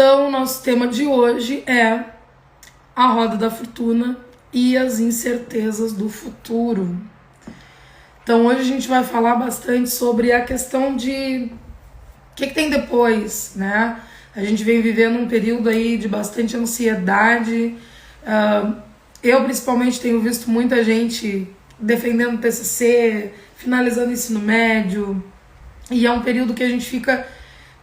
Então, nosso tema de hoje é a roda da fortuna e as incertezas do futuro. Então, hoje a gente vai falar bastante sobre a questão de o que tem depois, né? A gente vem vivendo um período aí de bastante ansiedade. Eu, principalmente, tenho visto muita gente defendendo o TCC, finalizando o ensino médio. E é um período que a gente fica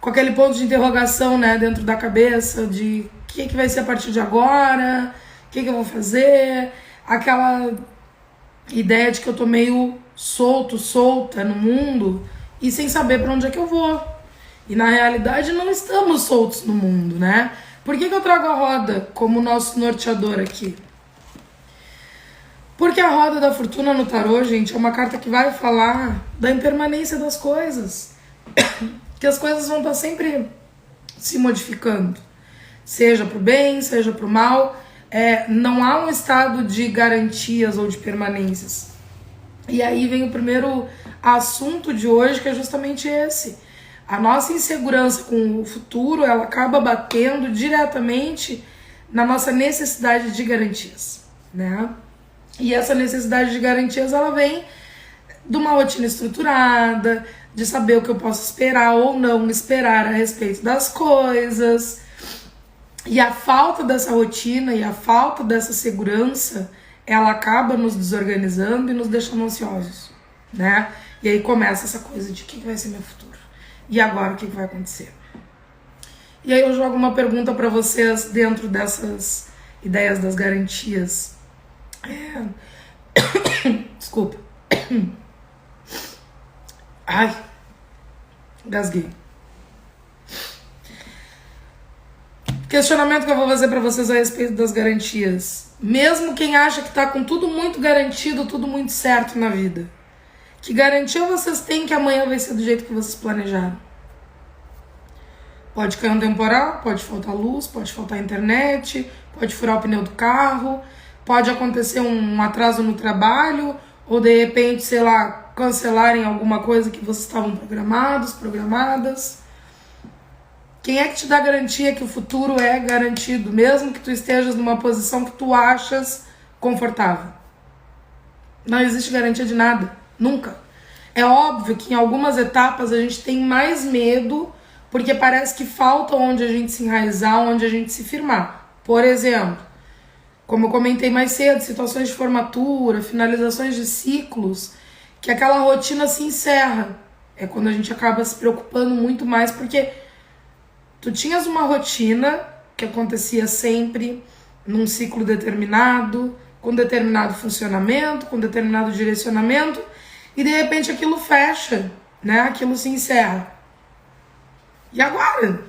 com aquele ponto de interrogação, né, dentro da cabeça de o que vai ser a partir de agora, o que eu vou fazer, aquela ideia de que eu tô meio solta no mundo e sem saber para onde é que eu vou. E na realidade não estamos soltos no mundo, né? Por que eu trago a roda como nosso norteador aqui? Porque a roda da fortuna no tarô, gente, é uma carta que vai falar da impermanência das coisas. Que as coisas vão estar sempre se modificando. Seja pro bem, seja pro mal. Não há um estado de garantias ou de permanências. E aí vem o primeiro assunto de hoje, que é justamente esse. A nossa insegurança com o futuro, ela acaba batendo diretamente na nossa necessidade de garantias, né? E essa necessidade de garantias, ela vem de uma rotina estruturada, de saber o que eu posso esperar ou não esperar a respeito das coisas. E a falta dessa rotina e a falta dessa segurança, ela acaba nos desorganizando e nos deixando ansiosos, né? E aí começa essa coisa de o que vai ser meu futuro? E agora o que vai acontecer? E aí eu jogo uma pergunta para vocês dentro dessas ideias das garantias. Desculpa. Ai, gasguei. Questionamento que eu vou fazer para vocês a respeito das garantias. Mesmo quem acha que tá com tudo muito garantido, tudo muito certo na vida, que garantia vocês têm que amanhã vai ser do jeito que vocês planejaram? Pode cair um temporal, pode faltar luz, pode faltar internet, pode furar o pneu do carro, pode acontecer um atraso no trabalho, ou de repente, sei lá, cancelarem alguma coisa que vocês estavam programadas. Quem é que te dá garantia que o futuro é garantido, mesmo que tu estejas numa posição que tu achas confortável? Não existe garantia de nada, nunca. É óbvio que em algumas etapas a gente tem mais medo, porque parece que falta onde a gente se enraizar, onde a gente se firmar. Por exemplo, como eu comentei mais cedo, situações de formatura, finalizações de ciclos, que aquela rotina se encerra. É quando a gente acaba se preocupando muito mais, porque tu tinhas uma rotina que acontecia sempre num ciclo determinado, com determinado funcionamento, com determinado direcionamento, e de repente aquilo fecha, né? Aquilo se encerra. E agora?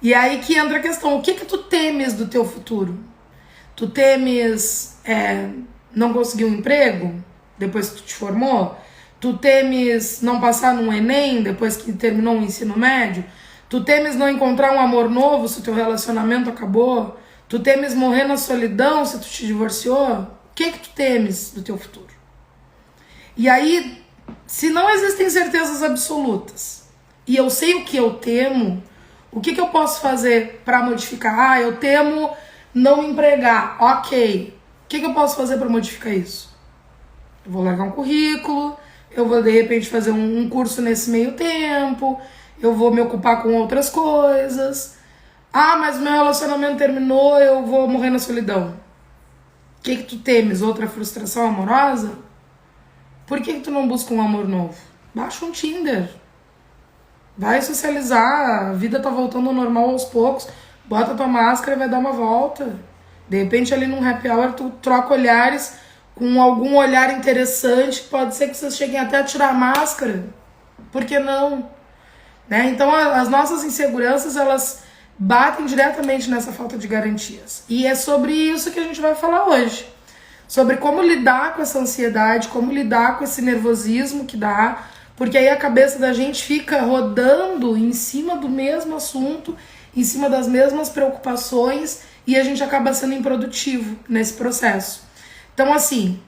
E aí que entra a questão, o que tu temes do teu futuro? Tu temes não conseguir um emprego depois que tu te formou? Tu temes não passar num Enem depois que terminou o ensino médio? Tu temes não encontrar um amor novo se o teu relacionamento acabou? Tu temes morrer na solidão se tu te divorciou? O que tu temes do teu futuro? E aí, se não existem certezas absolutas, e eu sei o que eu temo, o que eu posso fazer para modificar? Eu temo não empregar. Ok. O que eu posso fazer para modificar isso? Eu vou largar um currículo, eu vou de repente fazer um curso nesse meio tempo, eu vou me ocupar com outras coisas. Ah, mas meu relacionamento terminou, eu vou morrer na solidão. O que tu temes? Outra frustração amorosa? Por que tu não busca um amor novo? Baixa um Tinder. Vai socializar, a vida tá voltando ao normal aos poucos. Bota tua máscara e vai dar uma volta. De repente ali num happy hour tu troca olhares com algum olhar interessante. Pode ser que vocês cheguem até a tirar a máscara. Por que não? Né? Então as nossas inseguranças, elas batem diretamente nessa falta de garantias. E é sobre isso que a gente vai falar hoje. Sobre como lidar com essa ansiedade, como lidar com esse nervosismo que dá. Porque aí a cabeça da gente fica rodando em cima do mesmo assunto, em cima das mesmas preocupações, e a gente acaba sendo improdutivo nesse processo. Então, assim,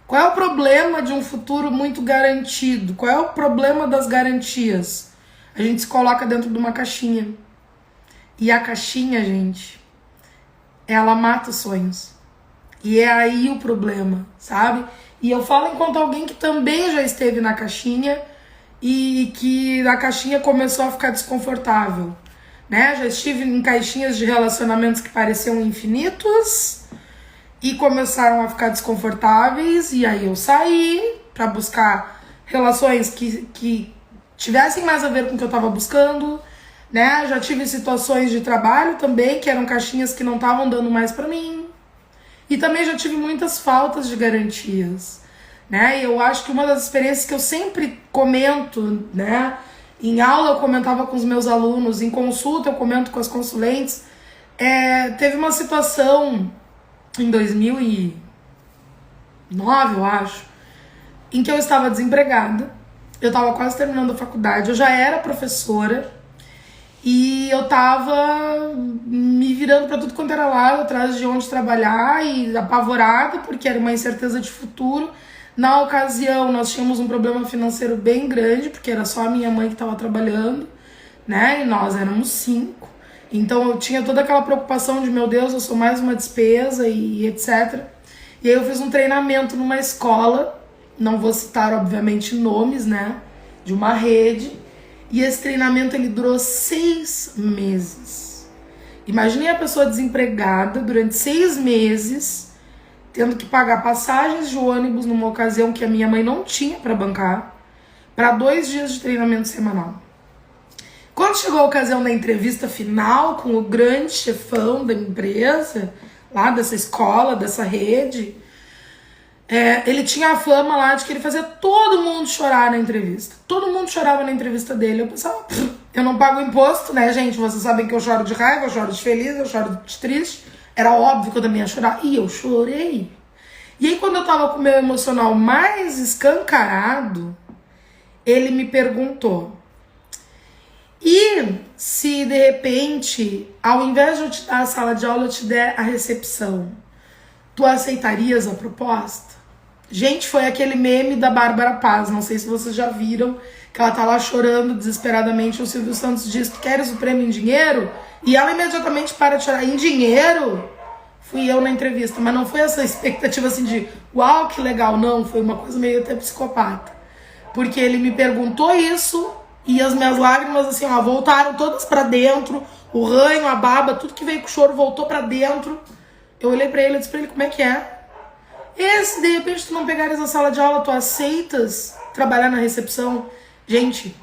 qual é o problema de um futuro muito garantido? Qual é o problema das garantias? a gente se coloca dentro de uma caixinha. E a caixinha, gente, ela mata os sonhos. E é aí o problema, sabe? E eu falo enquanto alguém que também já esteve na caixinha e que a caixinha começou a ficar desconfortável, né? Já estive em caixinhas de relacionamentos que pareciam infinitos e começaram a ficar desconfortáveis, e aí eu saí pra buscar relações que tivessem mais a ver com o que eu tava buscando, né? Já tive situações de trabalho também, que eram caixinhas que não estavam dando mais pra mim. E também já tive muitas faltas de garantias, né? E eu acho que uma das experiências que eu sempre comento, né? Em aula eu comentava com os meus alunos, em consulta eu comento com as consulentes, teve uma situação em 2009, eu acho, em que eu estava desempregada, eu estava quase terminando a faculdade, eu já era professora, e eu tava me virando pra tudo quanto era lado, atrás de onde trabalhar e apavorada, porque era uma incerteza de futuro. Na ocasião, nós tínhamos um problema financeiro bem grande, porque era só a minha mãe que estava trabalhando, né? E nós éramos 5. Então eu tinha toda aquela preocupação de, meu Deus, eu sou mais uma despesa e etc. E aí eu fiz um treinamento numa escola, não vou citar, obviamente, nomes, né? De uma rede. E esse treinamento ele durou 6 meses. Imagine a pessoa desempregada durante 6 meses, tendo que pagar passagens de ônibus numa ocasião que a minha mãe não tinha para bancar, para 2 dias de treinamento semanal. Quando chegou a ocasião da entrevista final com o grande chefão da empresa, lá dessa escola, dessa rede, ele tinha a fama lá de que ele fazia todo mundo chorar na entrevista. Todo mundo chorava na entrevista dele. Eu pensava, eu não pago imposto, né, gente? Vocês sabem que eu choro de raiva, eu choro de feliz, eu choro de triste. Era óbvio que eu também ia chorar. E eu chorei. E aí, quando eu tava com o meu emocional mais escancarado, ele me perguntou: e se de repente, ao invés de eu te dar a sala de aula, eu te der a recepção, tu aceitarias a proposta? Gente, foi aquele meme da Bárbara Paz, não sei se vocês já viram, que ela tá lá chorando desesperadamente, o Silvio Santos diz, tu queres o prêmio em dinheiro? E ela imediatamente para de chorar, em dinheiro? Fui eu na entrevista, mas não foi essa expectativa assim de, uau, que legal, não, foi uma coisa meio até psicopata. Porque ele me perguntou isso, e as minhas lágrimas assim, ó, voltaram todas pra dentro, o ranho, a baba, tudo que veio com o choro voltou pra dentro. Eu olhei pra ele e disse pra ele, como é que é? E se de repente tu não pegares a sala de aula, tu aceitas trabalhar na recepção? Gente,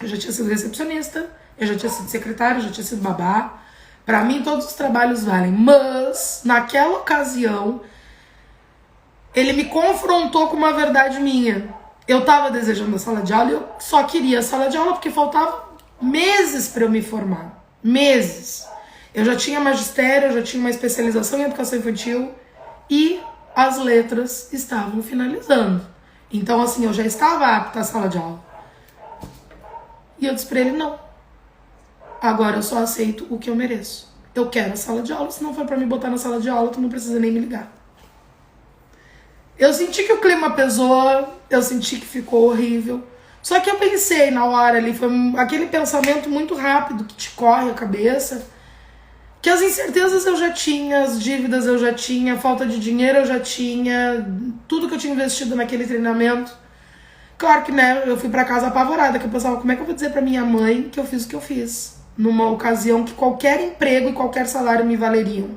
eu já tinha sido recepcionista, eu já tinha sido secretária, eu já tinha sido babá. Pra mim todos os trabalhos valem. Mas, naquela ocasião, ele me confrontou com uma verdade minha. Eu tava desejando a sala de aula e eu só queria a sala de aula porque faltavam meses pra eu me formar. Meses. Eu já tinha magistério, eu já tinha uma especialização em educação infantil e as letras estavam finalizando. Então, assim, eu já estava apta à sala de aula. E eu disse pra ele, não. Agora eu só aceito o que eu mereço. Eu quero a sala de aula, se não for pra me botar na sala de aula, tu não precisa nem me ligar. Eu senti que o clima pesou, eu senti que ficou horrível. Só que eu pensei na hora ali, foi aquele pensamento muito rápido que te corre a cabeça, que as incertezas eu já tinha, as dívidas eu já tinha, a falta de dinheiro eu já tinha, tudo que eu tinha investido naquele treinamento. Claro que, né, eu fui pra casa apavorada, que eu pensava, como é que eu vou dizer pra minha mãe que eu fiz o que eu fiz? Numa ocasião que qualquer emprego e qualquer salário me valeriam.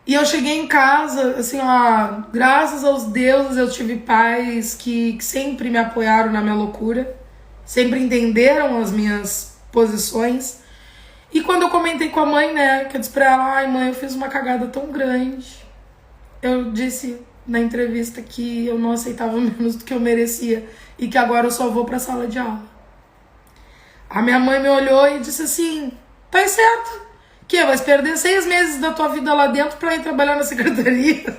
E eu cheguei em casa, assim, ó, graças aos deuses eu tive pais que sempre me apoiaram na minha loucura, sempre entenderam as minhas posições. E quando eu comentei com a mãe, né, que eu disse pra ela, ai mãe, eu fiz uma cagada tão grande. Eu disse na entrevista que eu não aceitava menos do que eu merecia e que agora eu só vou pra sala de aula. A minha mãe me olhou e disse assim, tá certo, que vais perder 6 meses da tua vida lá dentro pra ir trabalhar na secretaria.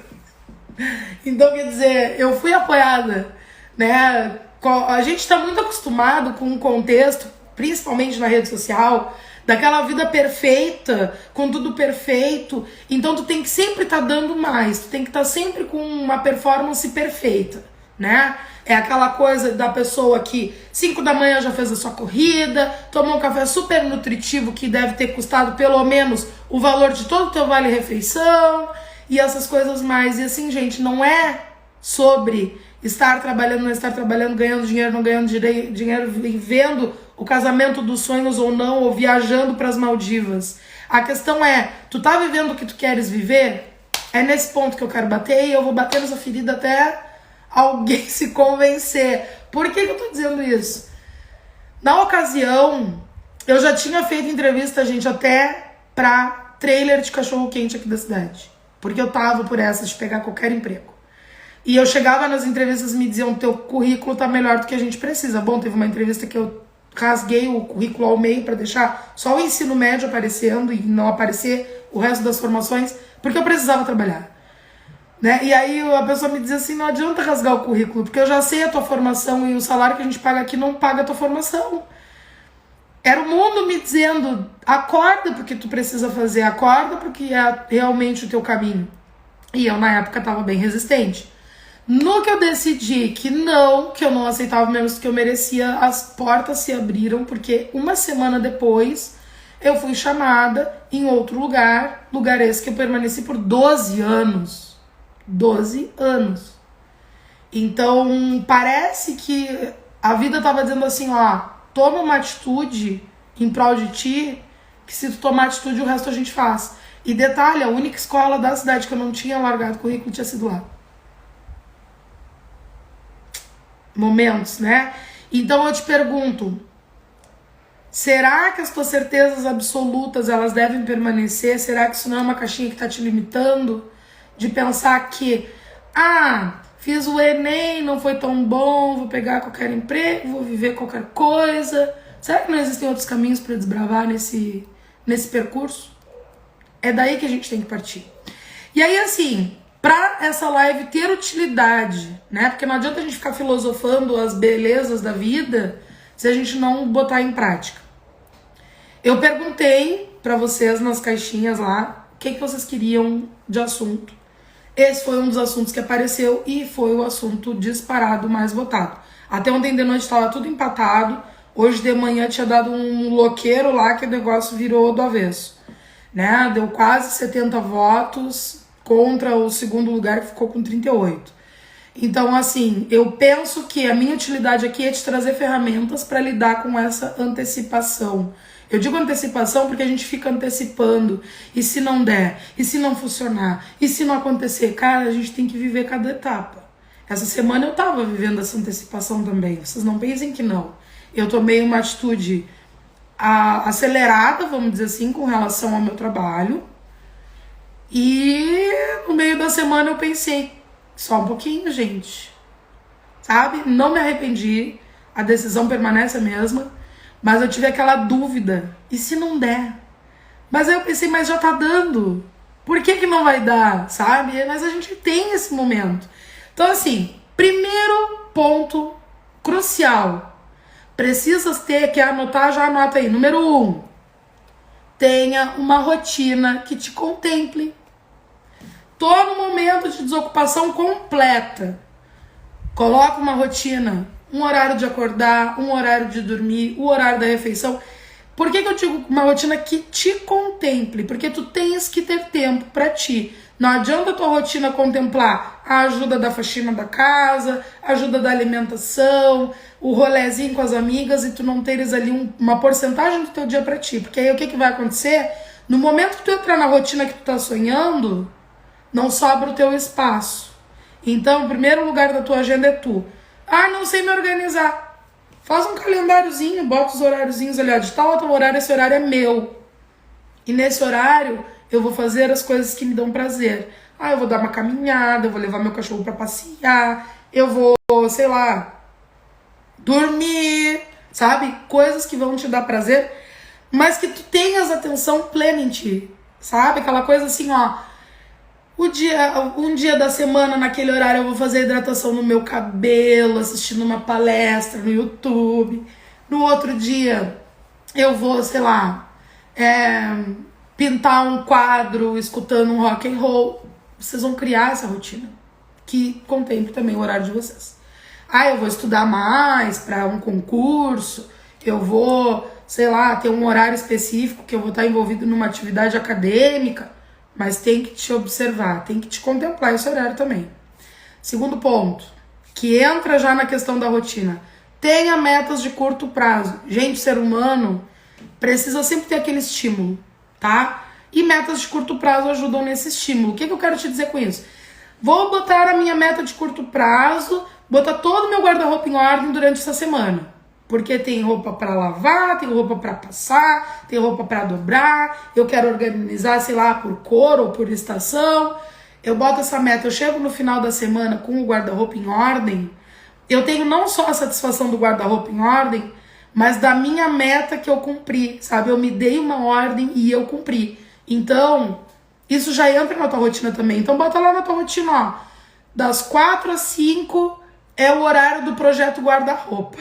Então, quer dizer, eu fui apoiada, né? A gente tá muito acostumado com um contexto, principalmente na rede social, daquela vida perfeita, com tudo perfeito. Então tu tem que sempre estar dando mais, tu tem que estar sempre com uma performance perfeita, né? É aquela coisa da pessoa que 5 da manhã já fez a sua corrida, tomou um café super nutritivo que deve ter custado pelo menos o valor de todo o teu vale-refeição e essas coisas mais. E assim, gente, não é sobre estar trabalhando, não estar trabalhando, ganhando dinheiro, não ganhando dinheiro, vivendo o casamento dos sonhos ou não, ou viajando para as Maldivas. A questão é, tu tá vivendo o que tu queres viver? É nesse ponto que eu quero bater e eu vou bater nessa ferida até alguém se convencer. Por que eu tô dizendo isso? Na ocasião, eu já tinha feito entrevista, gente, até pra trailer de cachorro-quente aqui da cidade. Porque eu tava por essa de pegar qualquer emprego. E eu chegava nas entrevistas e me diziam, teu currículo tá melhor do que a gente precisa. Bom, teve uma entrevista que eu rasguei o currículo ao meio pra deixar só o ensino médio aparecendo e não aparecer o resto das formações, porque eu precisava trabalhar. Né? E aí a pessoa me dizia assim, não adianta rasgar o currículo, porque eu já sei a tua formação e o salário que a gente paga aqui não paga a tua formação. Era o mundo me dizendo, acorda porque tu precisa fazer, acorda porque é realmente o teu caminho. E eu na época estava bem resistente. No que eu decidi que eu não aceitava menos do que eu merecia, as portas se abriram, porque uma semana depois eu fui chamada em outro lugar esse que eu permaneci por 12 anos. 12 anos. Então, parece que a vida tava dizendo assim, ó, toma uma atitude em prol de ti, que se tu tomar atitude, o resto a gente faz. E detalhe, a única escola da cidade que eu não tinha largado currículo tinha sido lá. Momentos, né? Então eu te pergunto, será que as tuas certezas absolutas, elas devem permanecer? Será que isso não é uma caixinha que tá te limitando? De pensar que, fiz o Enem, não foi tão bom, vou pegar qualquer emprego, vou viver qualquer coisa. Será que não existem outros caminhos para desbravar nesse percurso? É daí que a gente tem que partir. E aí, assim, para essa live ter utilidade, né? Porque não adianta a gente ficar filosofando as belezas da vida se a gente não botar em prática. Eu perguntei para vocês nas caixinhas lá o que vocês queriam de assunto. Esse foi um dos assuntos que apareceu e foi o assunto disparado mais votado. Até ontem de noite estava tudo empatado. Hoje de manhã tinha dado um loqueiro lá que o negócio virou do avesso. Né? Deu quase 70 votos contra o segundo lugar que ficou com 38. Então, assim, eu penso que a minha utilidade aqui é te trazer ferramentas para lidar com essa antecipação. Eu digo antecipação porque a gente fica antecipando. E se não der? E se não funcionar? E se não acontecer? Cara, a gente tem que viver cada etapa. Essa semana eu tava vivendo essa antecipação também. Vocês não pensem que não. Eu tomei uma atitude acelerada, vamos dizer assim, com relação ao meu trabalho. E no meio da semana eu pensei, só um pouquinho, gente. Sabe? Não me arrependi. A decisão permanece a mesma. Mas eu tive aquela dúvida, e se não der? Mas aí eu pensei, mas já tá dando. Por que não vai dar, sabe? Mas a gente tem esse momento. Então assim, primeiro ponto crucial. Precisas ter, quer anotar, já anota aí. Número 1, tenha uma rotina que te contemple. Tô no momento de desocupação completa. Coloca uma rotina. Um horário de acordar, um horário de dormir, o horário da refeição. Por que eu digo uma rotina que te contemple? Porque tu tens que ter tempo pra ti. Não adianta a tua rotina contemplar a ajuda da faxina da casa, a ajuda da alimentação, o rolezinho com as amigas e tu não teres ali uma porcentagem do teu dia pra ti. Porque aí o que vai acontecer? No momento que tu entrar na rotina que tu tá sonhando, não sobra o teu espaço. Então, o primeiro lugar da tua agenda é tu. Não sei me organizar. Faz um calendáriozinho, bota os horáriozinhos ali, ó, de tal a tal horário, esse horário é meu. E nesse horário eu vou fazer as coisas que me dão prazer. Eu vou dar uma caminhada, eu vou levar meu cachorro pra passear, eu vou, sei lá, dormir, sabe? Coisas que vão te dar prazer, mas que tu tenhas atenção plena em ti, sabe? Aquela coisa assim, ó. Um dia da semana, naquele horário, eu vou fazer hidratação no meu cabelo, assistindo uma palestra no YouTube. No outro dia, eu vou, sei lá, pintar um quadro, escutando um rock and roll. Vocês vão criar essa rotina, que contemple também o horário de vocês. Ah, eu vou estudar mais para um concurso, eu vou, sei lá, ter um horário específico que eu vou estar envolvido numa atividade acadêmica, mas tem que te observar, tem que te contemplar esse horário também. Segundo ponto, que entra já na questão da rotina, tenha metas de curto prazo. Gente, ser humano precisa sempre ter aquele estímulo, tá? E metas de curto prazo ajudam nesse estímulo. O que eu quero te dizer com isso? Vou botar a minha meta de curto prazo, botar todo o meu guarda-roupa em ordem durante essa semana. Porque tem roupa para lavar, tem roupa para passar, tem roupa para dobrar, eu quero organizar, sei lá, por cor ou por estação. Eu boto essa meta, eu chego no final da semana com o guarda-roupa em ordem, eu tenho não só a satisfação do guarda-roupa em ordem, mas da minha meta que eu cumpri, sabe? Eu me dei uma ordem e eu cumpri. Então, isso já entra na tua rotina também. Então, bota lá na tua rotina, ó. Das 4 às 5 é o horário do projeto guarda-roupa.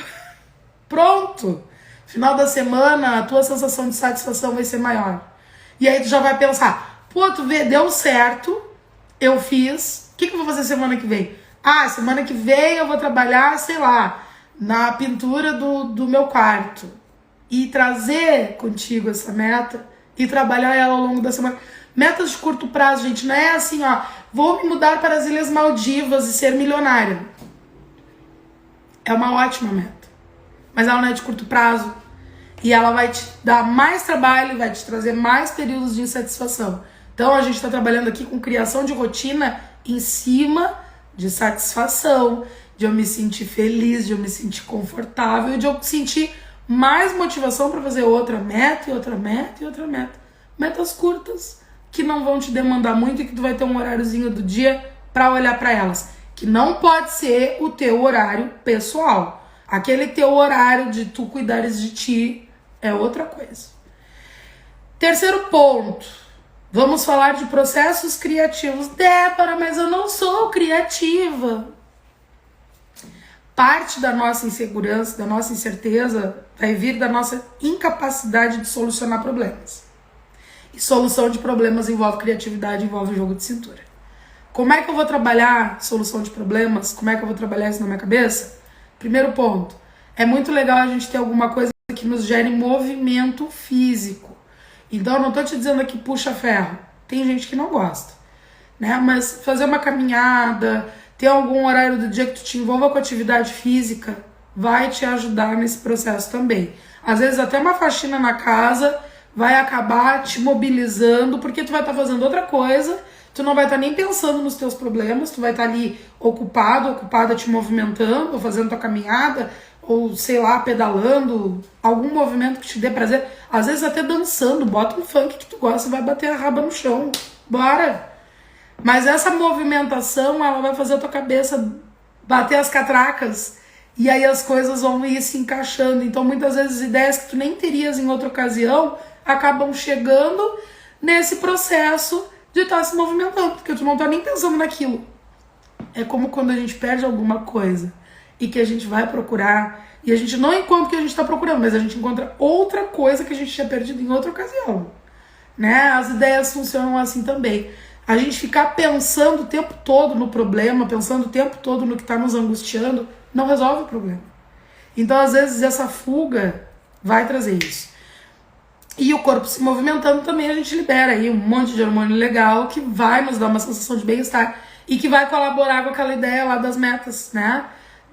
Pronto! Final da semana, a tua sensação de satisfação vai ser maior. E aí tu já vai pensar, pô, tu vê, deu certo, eu fiz, o que eu vou fazer semana que vem? Ah, semana que vem eu vou trabalhar, sei lá, na pintura do meu quarto. E trazer contigo essa meta e trabalhar ela ao longo da semana. Metas de curto prazo, gente, não é assim, ó, vou me mudar para as Ilhas Maldivas e ser milionária. É uma ótima meta, mas ela não é de curto prazo e ela vai te dar mais trabalho, vai te trazer mais períodos de insatisfação. Então a gente está trabalhando aqui com criação de rotina em cima de satisfação, de eu me sentir feliz, de eu me sentir confortável, de eu sentir mais motivação para fazer outra meta e outra meta e outra meta. Metas curtas que não vão te demandar muito e que tu vai ter um horáriozinho do dia para olhar para elas. Que não pode ser o teu horário pessoal. Aquele teu horário de tu cuidares de ti é outra coisa. Terceiro ponto. Vamos falar de processos criativos. Débora, mas eu não sou criativa. Parte da nossa insegurança, da nossa incerteza, vai vir da nossa incapacidade de solucionar problemas. E solução de problemas envolve criatividade, envolve jogo de cintura. Como é que eu vou trabalhar solução de problemas? Como é que eu vou trabalhar isso na minha cabeça? Primeiro ponto, é muito legal a gente ter alguma coisa que nos gere movimento físico. Então eu não tô te dizendo aqui puxa ferro. Tem gente que não gosta, né? Mas fazer uma caminhada, ter algum horário do dia que tu te envolva com atividade física, vai te ajudar nesse processo também. Às vezes até uma faxina na casa vai acabar te mobilizando, porque tu vai estar fazendo outra coisa, tu não vai estar nem pensando nos teus problemas, tu vai estar ali ocupada te movimentando, ou fazendo tua caminhada, ou sei lá, pedalando, algum movimento que te dê prazer, às vezes até dançando, bota um funk que tu gosta e vai bater a raba no chão, bora! Mas essa movimentação, ela vai fazer a tua cabeça bater as catracas, e aí as coisas vão ir se encaixando. Então muitas vezes ideias que tu nem terias em outra ocasião acabam chegando nesse processo de estar se movimentando, porque tu não tá nem pensando naquilo. É como quando a gente perde alguma coisa e que a gente vai procurar, e a gente não encontra o que a gente tá procurando, mas a gente encontra outra coisa que a gente tinha perdido em outra ocasião, né? As ideias funcionam assim também. A gente ficar pensando o tempo todo no problema, pensando o tempo todo no que tá nos angustiando, não resolve o problema. Então, às vezes, essa fuga vai trazer isso. E o corpo se movimentando também, a gente libera aí um monte de hormônio legal que vai nos dar uma sensação de bem-estar e que vai colaborar com aquela ideia lá das metas, né?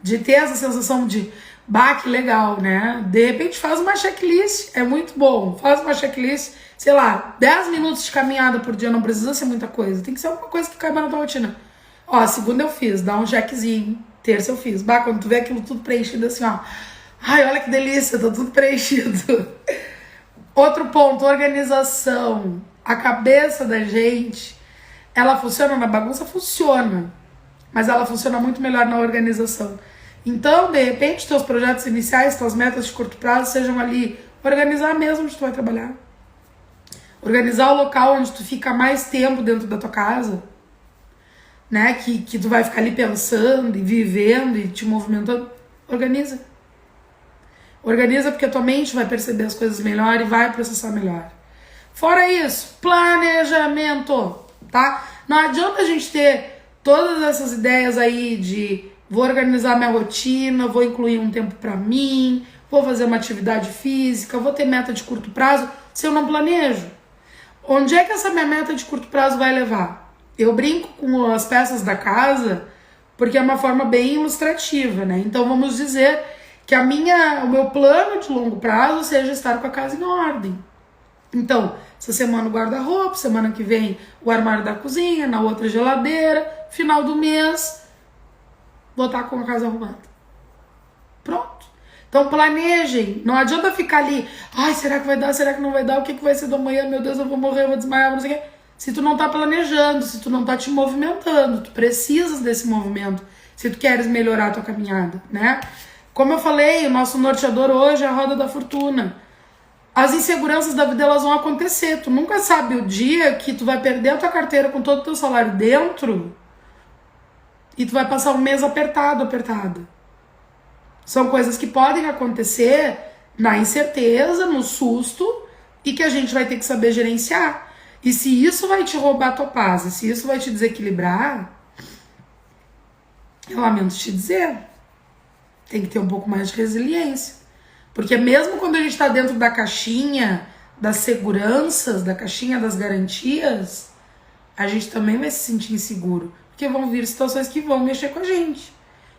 De ter essa sensação de, bah, que legal, né? De repente faz uma checklist, é muito bom. Faz uma checklist, sei lá, 10 minutos de caminhada por dia, não precisa ser muita coisa. Tem que ser alguma coisa que caiba na tua rotina. Ó, segunda eu fiz, dá um checkzinho. Terça eu fiz. Bah, quando tu vê aquilo tudo preenchido assim, ó. Ai, olha que delícia, tá tudo preenchido. Outro ponto, organização. A cabeça da gente, ela funciona na bagunça? Funciona. Mas ela funciona muito melhor na organização. Então, de repente, teus projetos iniciais, tuas metas de curto prazo sejam ali, organizar mesmo onde tu vai trabalhar. Organizar o local onde tu fica mais tempo dentro da tua casa, né? Que tu vai ficar ali pensando e vivendo e te movimentando. Organiza. Organiza porque a tua mente vai perceber as coisas melhor e vai processar melhor. Fora isso, planejamento, tá? Não adianta a gente ter todas essas ideias aí de vou organizar minha rotina, vou incluir um tempo para mim, vou fazer uma atividade física, vou ter meta de curto prazo, se eu não planejo? Onde é que essa minha meta de curto prazo vai levar? Eu brinco com as peças da casa, porque é uma forma bem ilustrativa, né? Então vamos dizer que o meu plano de longo prazo seja estar com a casa em ordem. Então, essa semana o guarda-roupa, semana que vem o armário da cozinha, na outra geladeira, final do mês, vou estar com a casa arrumada. Pronto. Então planejem, não adianta ficar ali, ai, será que vai dar, será que não vai dar, o que vai ser do amanhã, meu Deus, eu vou morrer, eu vou desmaiar, não sei o quê. Se tu não tá planejando, se tu não tá te movimentando, tu precisas desse movimento, se tu queres melhorar a tua caminhada, né? Como eu falei, o nosso norteador hoje é a roda da fortuna. As inseguranças da vida, elas vão acontecer. Tu nunca sabe o dia que tu vai perder a tua carteira com todo o teu salário dentro e tu vai passar um mês apertada. São coisas que podem acontecer na incerteza, no susto e que a gente vai ter que saber gerenciar. E se isso vai te roubar a tua paz, e se isso vai te desequilibrar, eu lamento te dizer, tem que ter um pouco mais de resiliência. Porque mesmo quando a gente está dentro da caixinha das seguranças, da caixinha das garantias, a gente também vai se sentir inseguro. Porque vão vir situações que vão mexer com a gente.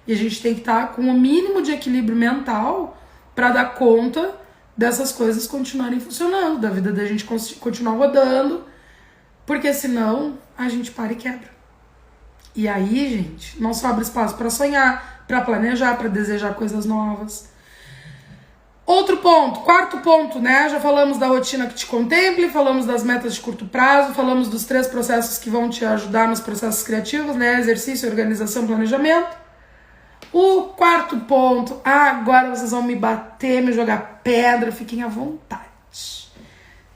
E a gente tem que estar com o mínimo de equilíbrio mental para dar conta dessas coisas continuarem funcionando, da vida da gente continuar rodando, porque senão a gente para e quebra. E aí, gente, não sobra espaço para sonhar, para planejar, para desejar coisas novas. Outro ponto, quarto ponto, né? Já falamos da rotina que te contemple, falamos das metas de curto prazo, falamos dos 3 processos que vão te ajudar nos processos criativos, né? Exercício, organização, planejamento. O quarto ponto, agora vocês vão me bater, me jogar pedra, fiquem à vontade.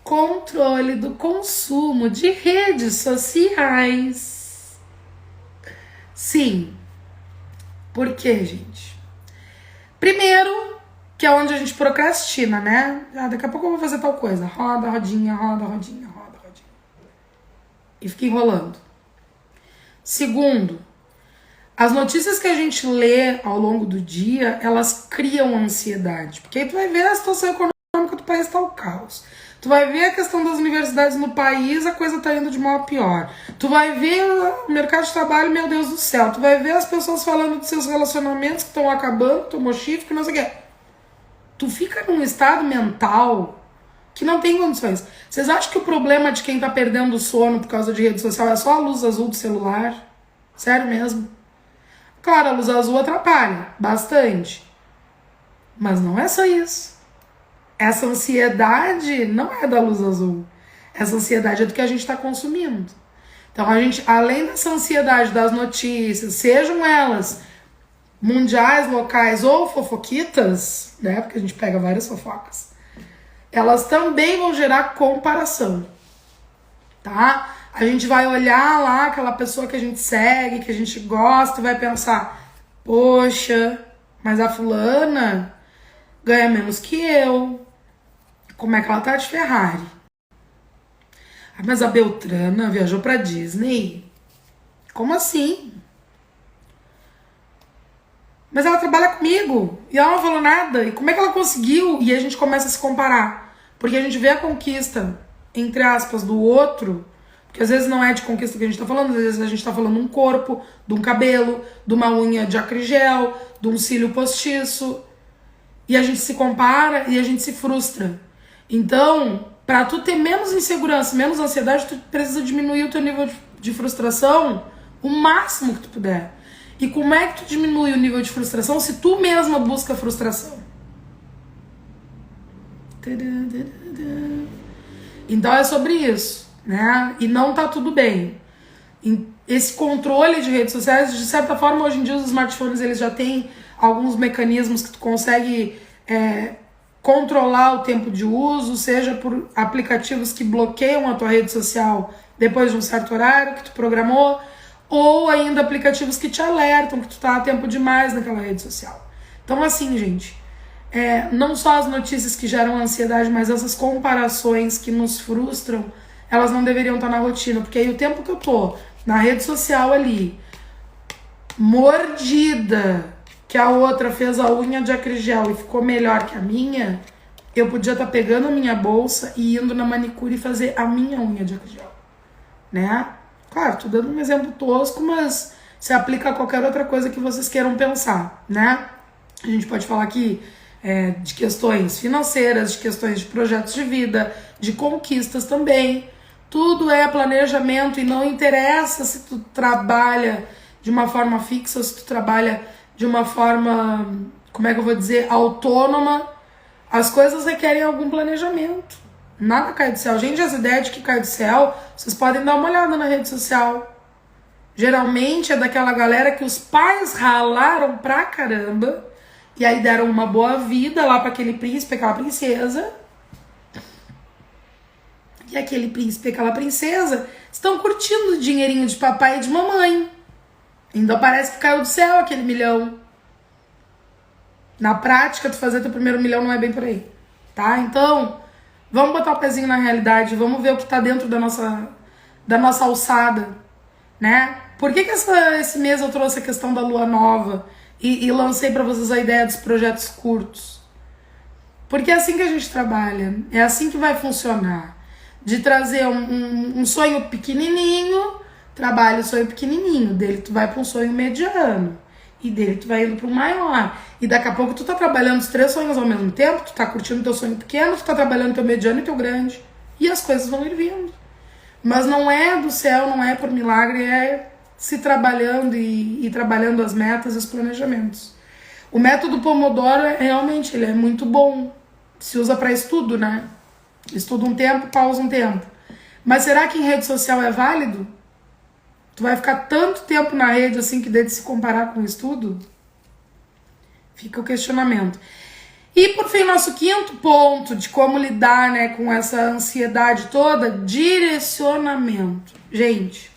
Controle do consumo de redes sociais. Sim. Por quê, gente? Primeiro, que é onde a gente procrastina, né? Daqui a pouco eu vou fazer tal coisa. Roda, rodinha, roda, rodinha, roda, rodinha. E fica enrolando. Segundo, as notícias que a gente lê ao longo do dia, elas criam ansiedade. Porque aí tu vai ver a situação econômica do país tá o caos. Tu vai ver a questão das universidades no país, a coisa tá indo de mal a pior. Tu vai ver o mercado de trabalho, meu Deus do céu. Tu vai ver as pessoas falando de seus relacionamentos que estão acabando, tomou chifre, que não sei o quê. Tu fica num estado mental que não tem condições. Vocês acham que o problema de quem tá perdendo o sono por causa de rede social é só a luz azul do celular? Sério mesmo? Claro, a luz azul atrapalha bastante. Mas não é só isso. Essa ansiedade não é da luz azul. Essa ansiedade é do que a gente está consumindo. Então, a gente, além dessa ansiedade das notícias, sejam elas mundiais, locais ou fofoquitas, né? Porque a gente pega várias fofocas. Elas também vão gerar comparação, tá? A gente vai olhar lá aquela pessoa que a gente segue, que a gente gosta, e vai pensar, poxa, mas a fulana ganha menos que eu. Como é que ela tá de Ferrari? Ah, mas a Beltrana viajou pra Disney? Como assim? Mas ela trabalha comigo e ela não falou nada. E como é que ela conseguiu? E a gente começa a se comparar. Porque a gente vê a conquista, entre aspas, do outro, porque às vezes não é de conquista que a gente tá falando, às vezes a gente tá falando de um corpo, de um cabelo, de uma unha de acrigel, de um cílio postiço. E a gente se compara e a gente se frustra. Então, pra tu ter menos insegurança, menos ansiedade, tu precisa diminuir o teu nível de frustração o máximo que tu puder. E como é que tu diminui o nível de frustração se tu mesma busca frustração? Então é sobre isso, né? E não tá tudo bem. Esse controle de redes sociais, de certa forma, hoje em dia os smartphones eles já têm alguns mecanismos que tu consegue controlar o tempo de uso, seja por aplicativos que bloqueiam a tua rede social depois de um certo horário que tu programou, ou ainda aplicativos que te alertam que tu tá a tempo demais naquela rede social. Então assim, gente, não só as notícias que geram ansiedade, mas essas comparações que nos frustram, elas não deveriam estar na rotina, porque aí o tempo que eu tô na rede social ali, mordida que a outra fez a unha de acrigel e ficou melhor que a minha, eu podia estar pegando a minha bolsa e indo na manicure e fazer a minha unha de acrigel, né? Claro, tô dando um exemplo tosco, mas se aplica a qualquer outra coisa que vocês queiram pensar, né? A gente pode falar aqui de questões financeiras, de questões de projetos de vida, de conquistas também. Tudo é planejamento e não interessa se tu trabalha de uma forma fixa ou se tu trabalha de uma forma, como é que eu vou dizer, autônoma. As coisas requerem algum planejamento. Nada cai do céu. Gente, essa ideia de que cai do céu, vocês podem dar uma olhada na rede social. Geralmente é daquela galera que os pais ralaram pra caramba e aí deram uma boa vida lá pra aquele príncipe, aquela princesa. E aquele príncipe e aquela princesa estão curtindo o dinheirinho de papai e de mamãe. Ainda parece que caiu do céu aquele milhão. Na prática, tu fazer teu primeiro milhão não é bem por aí, tá? Então, vamos botar o pezinho na realidade, vamos ver o que tá dentro da nossa alçada, né? Por que esse mês eu trouxe a questão da lua nova e lancei pra vocês a ideia dos projetos curtos? Porque é assim que a gente trabalha, é assim que vai funcionar. De trazer um sonho pequenininho, trabalha o sonho pequenininho, dele tu vai para um sonho mediano, e dele tu vai indo para um maior, e daqui a pouco tu tá trabalhando os 3 sonhos ao mesmo tempo, tu tá curtindo teu sonho pequeno, tu tá trabalhando teu mediano e teu grande, e as coisas vão ir vindo. Mas não é do céu, não é por milagre, é se trabalhando e trabalhando as metas e os planejamentos. O método Pomodoro, realmente, ele é muito bom, se usa para estudo, né? Estuda um tempo, pausa um tempo. Mas será que em rede social é válido? Tu vai ficar tanto tempo na rede assim que dê de se comparar com o estudo? Fica o questionamento. E por fim, nosso quinto ponto de como lidar, né, com essa ansiedade toda, direcionamento. Gente,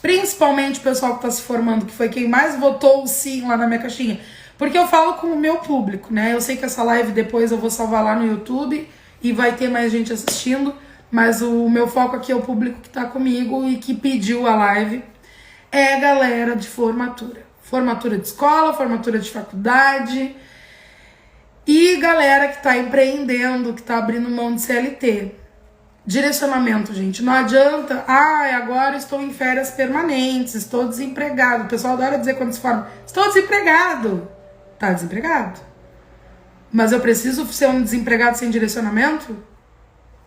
principalmente o pessoal que está se formando, que foi quem mais votou o sim lá na minha caixinha. Porque eu falo com o meu público, né? Eu sei que essa live depois eu vou salvar lá no YouTube e vai ter mais gente assistindo, mas o meu foco aqui é o público que tá comigo e que pediu a live, é a galera de formatura. Formatura de escola, formatura de faculdade e galera que tá empreendendo, que tá abrindo mão de CLT. Direcionamento, gente. Não adianta, agora estou em férias permanentes, estou desempregado. O pessoal adora dizer quando se forma, estou desempregado. Tá desempregado? Mas eu preciso ser um desempregado sem direcionamento?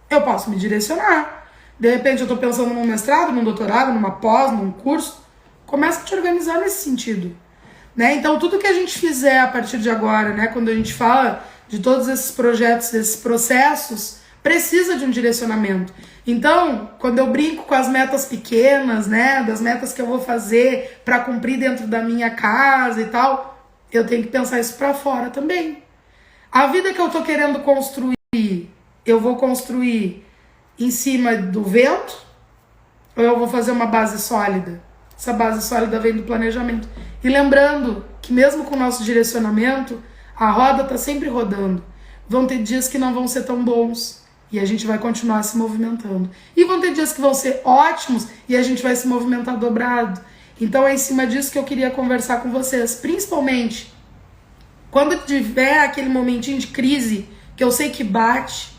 Eu posso me direcionar. De repente eu tô pensando num mestrado, num doutorado, numa pós, num curso. Começa a te organizar nesse sentido, né? Então tudo que a gente fizer a partir de agora, né, quando a gente fala de todos esses projetos, esses processos, precisa de um direcionamento. Então, quando eu brinco com as metas pequenas, né, das metas que eu vou fazer para cumprir dentro da minha casa e tal, eu tenho que pensar isso para fora também. A vida que eu tô querendo construir, eu vou construir em cima do vento ou eu vou fazer uma base sólida? Essa base sólida vem do planejamento. E lembrando que mesmo com o nosso direcionamento, a roda tá sempre rodando. Vão ter dias que não vão ser tão bons e a gente vai continuar se movimentando. E vão ter dias que vão ser ótimos e a gente vai se movimentar dobrado. Então é em cima disso que eu queria conversar com vocês, principalmente quando tiver aquele momentinho de crise, que eu sei que bate,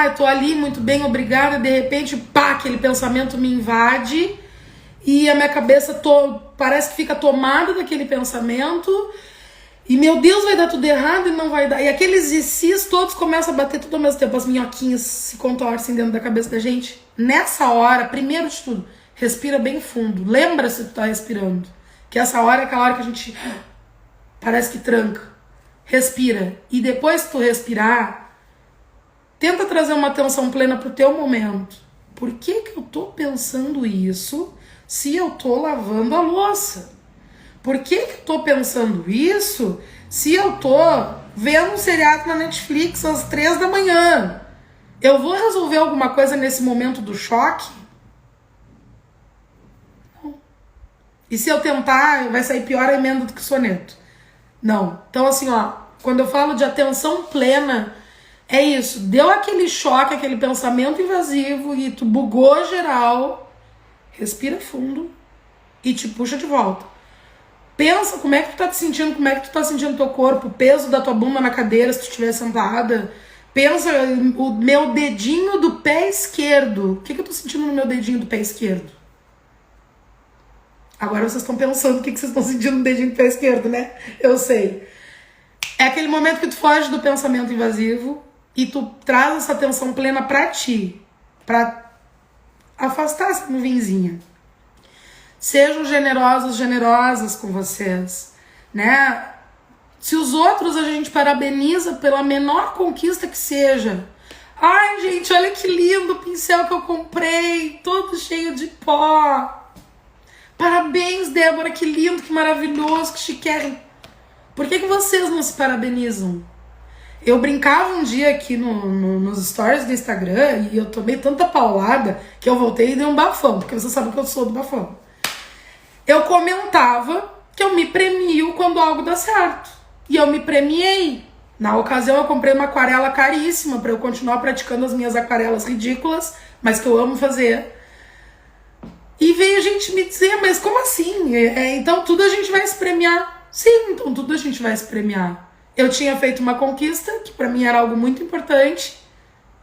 eu tô ali muito bem, obrigada, e de repente, aquele pensamento me invade e a minha cabeça parece que fica tomada daquele pensamento e, meu Deus, vai dar tudo errado e não vai dar. E aqueles ICs todos começam a bater tudo ao mesmo tempo, as minhoquinhas se contorcem dentro da cabeça da gente. Nessa hora, primeiro de tudo, respira bem fundo, lembra se tu tá respirando, que essa hora é aquela hora que a gente parece que tranca. Respira. E depois que tu respirar, tenta trazer uma atenção plena pro teu momento. Por que eu tô pensando isso se eu tô lavando a louça? Por que eu tô pensando isso se eu tô vendo um seriado na Netflix às 3 da manhã? Eu vou resolver alguma coisa nesse momento do choque? Não. E se eu tentar, vai sair pior a emenda do que soneto? Não. Então, assim, quando eu falo de atenção plena, é isso. Deu aquele choque, aquele pensamento invasivo e tu bugou geral, respira fundo e te puxa de volta. Pensa como é que tu tá te sentindo, como é que tu tá sentindo teu corpo, o peso da tua bunda na cadeira se tu estiver sentada. Pensa o meu dedinho do pé esquerdo. O que eu tô sentindo no meu dedinho do pé esquerdo? Agora vocês estão pensando o que vocês estão sentindo no dedinho do pé esquerdo, né? Eu sei. É aquele momento que tu foge do pensamento invasivo e tu traz essa atenção plena pra ti. Pra afastar essa nuvenzinha. Sejam generosos, generosas com vocês, né? Se os outros a gente parabeniza pela menor conquista que seja. Ai, gente, olha que lindo o pincel que eu comprei, todo cheio de pó. Parabéns, Débora, que lindo, que maravilhoso, que chiquérrimo. Por que vocês não se parabenizam? Eu brincava um dia aqui nos stories do Instagram e eu tomei tanta paulada que eu voltei e dei um bafão, porque você sabe que eu sou do bafão. Eu comentava que eu me premio quando algo dá certo. E eu me premiei. Na ocasião eu comprei uma aquarela caríssima para eu continuar praticando as minhas aquarelas ridículas, mas que eu amo fazer. E veio a gente me dizer, mas como assim? Então tudo a gente vai se premiar. Sim, então tudo a gente vai se premiar. Eu tinha feito uma conquista, que pra mim era algo muito importante,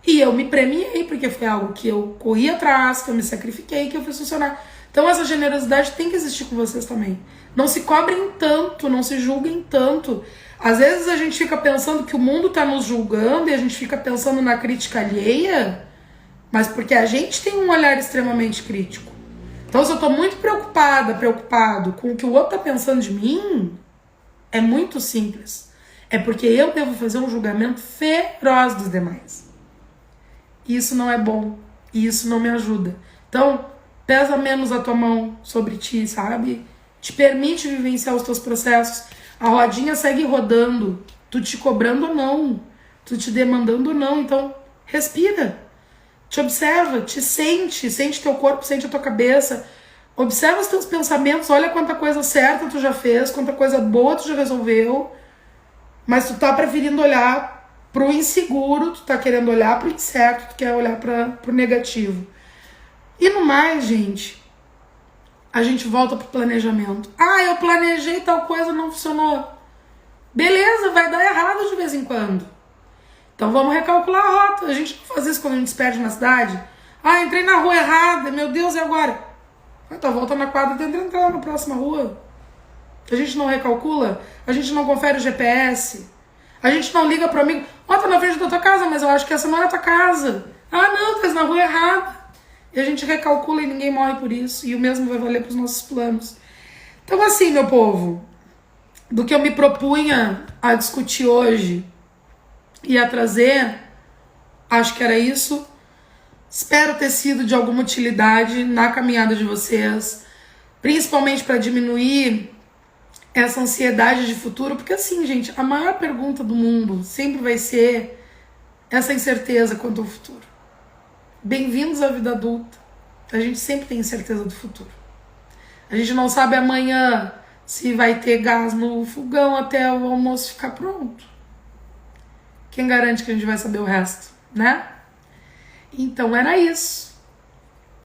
e eu me premiei, porque foi algo que eu corri atrás, que eu me sacrifiquei, que eu fiz funcionar. Então essa generosidade tem que existir com vocês também. Não se cobrem tanto, não se julguem tanto. Às vezes a gente fica pensando que o mundo tá nos julgando e a gente fica pensando na crítica alheia, mas porque a gente tem um olhar extremamente crítico. Então se eu tô muito preocupado com o que o outro tá pensando de mim, é muito simples. É porque eu devo fazer um julgamento feroz dos demais. Isso não é bom. E isso não me ajuda. Então, pesa menos a tua mão sobre ti, sabe? Te permite vivenciar os teus processos. A rodinha segue rodando. Tu te cobrando ou não. Tu te demandando ou não. Então, respira. Te observa. Te sente. Sente teu corpo, sente a tua cabeça. Observa os teus pensamentos. Olha quanta coisa certa tu já fez. Quanta coisa boa tu já resolveu. Mas tu tá preferindo olhar pro inseguro, tu tá querendo olhar pro incerto, tu quer olhar pro negativo. E no mais, gente, a gente volta pro planejamento. Ah, eu planejei tal coisa, não funcionou. Beleza, vai dar errado de vez em quando. Então vamos recalcular a rota. A gente não faz isso quando a gente se perde na cidade. Ah, entrei na rua errada, meu Deus, e agora? Então volta na quadra, tenta entrar na próxima rua. A gente não recalcula, a gente não confere o GPS, a gente não liga pro amigo, ó, tá na frente da tua casa, mas eu acho que essa não é a tua casa. Ah, não, tá na rua errada. E a gente recalcula e ninguém morre por isso, e o mesmo vai valer pros nossos planos. Então assim, meu povo, do que eu me propunha a discutir hoje e a trazer, acho que era isso. Espero ter sido de alguma utilidade na caminhada de vocês, principalmente para diminuir essa ansiedade de futuro, porque assim, gente, a maior pergunta do mundo sempre vai ser essa incerteza quanto ao futuro. Bem-vindos à vida adulta. A gente sempre tem incerteza do futuro. A gente não sabe amanhã se vai ter gás no fogão até o almoço ficar pronto. Quem garante que a gente vai saber o resto, né? Então era isso.